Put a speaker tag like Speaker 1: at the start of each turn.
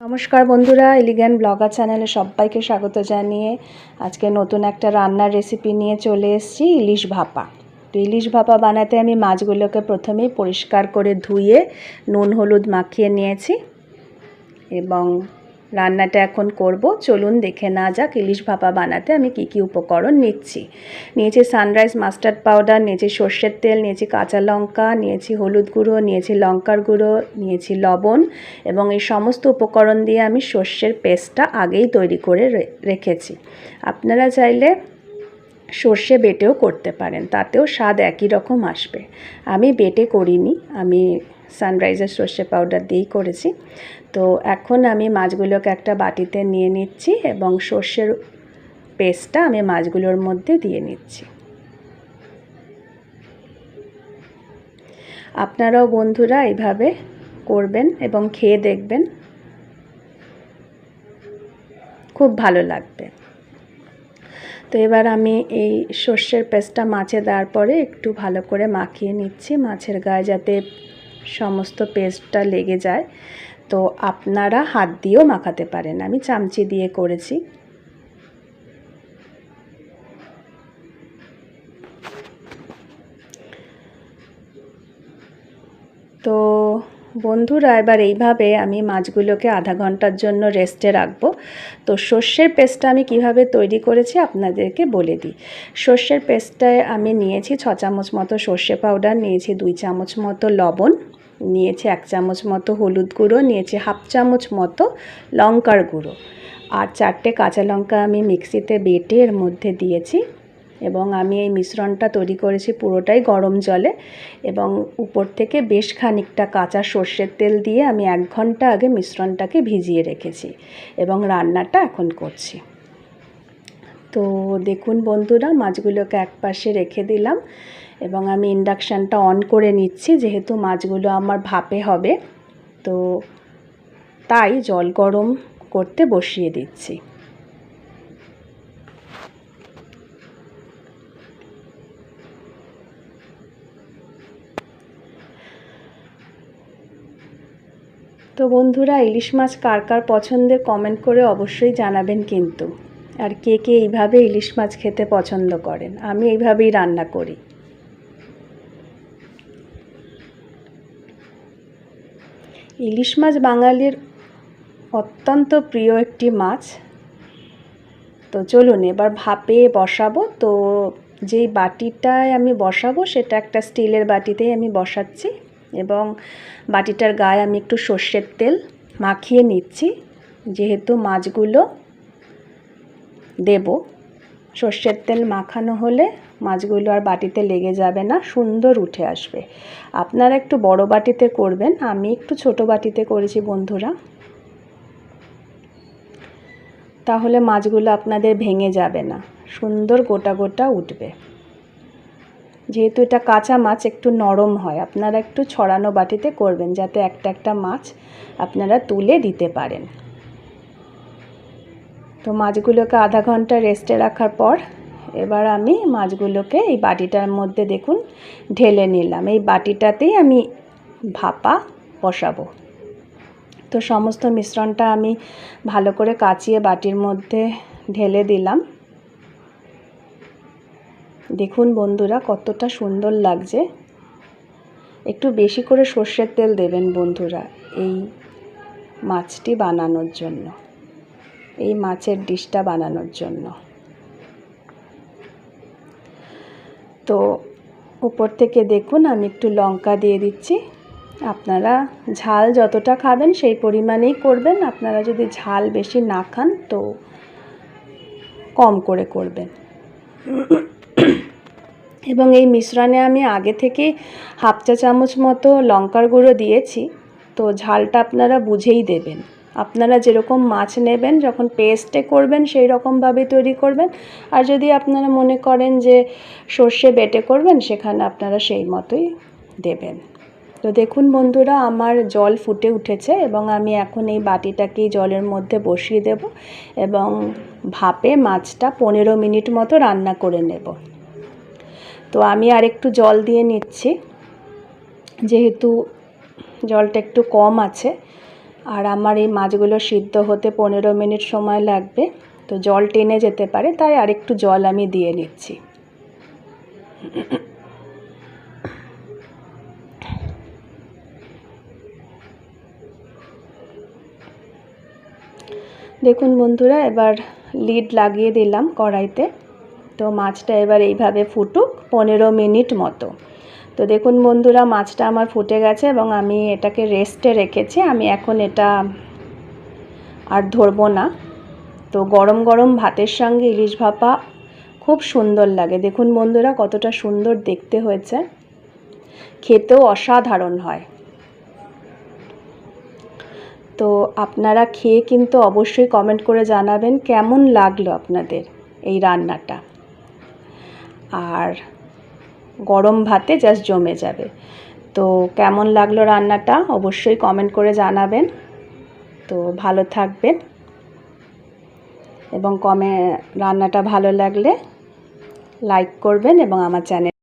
Speaker 1: নমস্কার বন্ধুরা, elegant blogger চ্যানেলে সবাইকে স্বাগত জানিয়ে আজকে নতুন একটা রান্নার রেসিপি নিয়ে চলে এসেছি, ইলিশ ভাপা। তো ইলিশ ভাপা বানাতে আমি মাছগুলোকে প্রথমেই পরিষ্কার করে ধুয়ে নুন হলুদ মাখিয়ে নিয়েছি এবং রান্নাটা এখন করব। চলুন দেখে না যাক ইলিশ ভাপা বানাতে আমি কি কি উপকরণ নিয়েছি সানরাইজ মাস্টার্ড পাউডার, নিয়েছি সর্ষের তেল, নিয়েছি কাঁচা লঙ্কা, নিয়েছি হলুদ গুঁড়ো, নিয়েছি লঙ্কার গুঁড়ো, নিয়েছি লবণ এবং এই সমস্ত উপকরণ দিয়ে আমি সর্ষের পেস্টটা আগেই তৈরি করে রেখেছি। আপনারা চাইলে সর্ষে বেটেও করতে পারেন, তাতেও স্বাদ একই রকম আসবে। আমি বেটে করিনি, আমি সানরাইজের সর্ষে পাউডার দিয়েই করেছি। তো এখন আমি মাছগুলোকে একটা বাটিতে নিয়ে নিচ্ছি এবং সর্ষের পেস্টটা আমি মাছগুলোর মধ্যে দিয়ে নিচ্ছি। আপনারাও বন্ধুরা এইভাবে করবেন এবং খেয়ে দেখবেন, খুব ভালো লাগবে। তো এবার আমি এই সর্ষের পেস্টটা মাছে দেওয়ার পরে একটু ভালো করে মাখিয়ে নিচ্ছি, মাছের গায়ে যাতে সমস্ত পেস্টটা লেগে যায়। তো আপনারা হাত দিয়েও মাখাতে পারেন, আমি চামচি দিয়ে করেছি। তো বন্ধুরা এবার এইভাবে আমি মাছগুলোকে আধা ঘন্টার জন্য রেস্টে রাখবো। তো সর্ষের পেস্টটা আমি কিভাবে তৈরি করেছি আপনাদেরকে বলে দিই। সর্ষের পেস্টটায় আমি নিয়েছি 6 চামচ মতো সর্ষে পাউডার, নিয়েছি 2 চামচ মতো লবণ, নিয়েছি 1 চামচ মতো হলুদ গুঁড়ো, নিয়েছি হাফ চামচ মতো লঙ্কার গুঁড়ো আর 4টে কাঁচা লঙ্কা আমি মিক্সিতে বেটে এর মধ্যে দিয়েছি। এবং আমি এই মিশ্রণটা তৈরি করেছি পুরোটাই গরম জলে এবং উপর থেকে বেশ খানিকটা কাঁচা সর্ষের তেল দিয়ে আমি 1 ঘন্টা আগে মিশ্রণটাকে ভিজিয়ে রেখেছি এবং রান্নাটা এখন করছি। তো দেখুন বন্ধুরা, মাছগুলোকে একপাশে রেখে দিলাম এবং আমি ইন্ডাকশানটা অন করে নিচ্ছি, যেহেতু মাছগুলো আমার ভাপে হবে। তো তাই জল গরম করতে বসিয়ে দিচ্ছি। তো বন্ধুরা, ইলিশ মাছ কার কার পছন্দের কমেন্ট করে অবশ্যই জানাবেন কিন্তু। আর কে কে এইভাবে ইলিশ মাছ খেতে পছন্দ করেন, আমি এইভাবেই রান্না করি। ইলিশ মাছ বাঙালির অত্যন্ত প্রিয় একটি মাছ। তো চলুন এবার ভাপে বসাবো। তো যেই বাটিটায় আমি বসাবো সেটা একটা স্টিলের বাটিতেই আমি বসাচ্ছি এবং বাটিটার গায়ে আমি একটু সর্ষের তেল মাখিয়ে নিচ্ছি, যেহেতু মাছগুলো দেব। সর্ষের তেল মাখানো হলে মাছগুলো আর বাটিতে লেগে যাবে না, সুন্দর উঠে আসবে। আপনারা একটু বড় বাটিতে করবেন, আমি একটু ছোট বাটিতে করেছি বন্ধুরা, তাহলে মাছগুলো আপনাদের ভেঙে যাবে না, সুন্দর গোটা গোটা উঠবে। যেহেতু এটা কাঁচা মাছ একটু নরম হয়, আপনারা একটু ছড়ানো বাটিতে করবেন যাতে একটা একটা মাছ আপনারা তুলে দিতে পারেন। তো মাছগুলোকে আধা ঘন্টা রেস্টে রাখার পর এবার আমি মাছগুলোকে এই বাটিটার মধ্যে দেখুন ঢেলে নিলাম। এই বাটিটাতেই আমি ভাপা বসাবো। তো সমস্ত মিশ্রণটা আমি ভালো করে কাচিয়ে বাটির মধ্যে ঢেলে দিলাম। দেখুন বন্ধুরা কতটা সুন্দর লাগছে। একটু বেশি করে সর্ষের তেল দেবেন বন্ধুরা এই মাছটি বানানোর জন্য, এই মাছের ডিশটা বানানোর জন্য। তো উপর থেকে দেখুন আমি একটু লঙ্কা দিয়ে দিচ্ছি। আপনারা ঝাল যতটা খাবেন সেই পরিমাণেই করবেন, আপনারা যদি ঝাল বেশি না খান তো কম করে করবেন। এবং এই মিশ্রণে আমি আগে থেকে হাফ চা চামচ মতো লঙ্কার গুঁড়ো দিয়েছি। তো ঝালটা আপনারা বুঝেই দেবেন, আপনারা যেরকম মাছ নেবেন যখন পেস্টে করবেন সেই রকমভাবে তৈরি করবেন। আর যদি আপনারা মনে করেন যে সর্ষে বেটে করবেন সেখানে আপনারা সেই মতোই দেবেন। তো দেখুন বন্ধুরা, আমার জল ফুটে উঠেছে এবং আমি এখন এই বাটিটাকেই জলের মধ্যে বসিয়ে দেব এবং ভাপে মাছটা 15 মিনিট মতো রান্না করে নেব। তো আমি আর একটু জল দিয়ে নিচ্ছি, যেহেতু জলটা একটু কম আছে আর আমার এই মাছগুলো সিদ্ধ হতে 15 মিনিট সময় লাগবে, তো জল টেনে যেতে পারে, তাই আরেকটু জল আমি দিয়ে নিচ্ছি। দেখুন বন্ধুরা, এবার লিড লাগিয়ে দিলাম কড়াইতে। তো মাছটা এবার এইভাবে ফুটুক 15 মিনিট মতো। তো দেখুন বন্ধুরা, মাছটা আমার ফুটে গেছে এবং আমি এটাকে রেস্টে রেখেছি। আমি এখন এটা আর ধরবো না। তো গরম গরম ভাতের সঙ্গে ইলিশ ভাপা খুব সুন্দর লাগে। দেখুন বন্ধুরা, কতটা সুন্দর দেখতে হয়েছে, খেতেও অসাধারণ হয়। তো আপনারা খেয়ে কিন্তু অবশ্যই কমেন্ট করে জানাবেন কেমন লাগলো আপনাদের এই রান্নাটা। আর গরম ভাতে জাস্ট জমে যাবে। তো কেমন লাগলো রান্নাটা অবশ্যই কমেন্ট করে জানাবেন। তো ভালো থাকবেন এবং রান্নাটা ভালো লাগলে লাইক করবেন এবং আমার চ্যানেল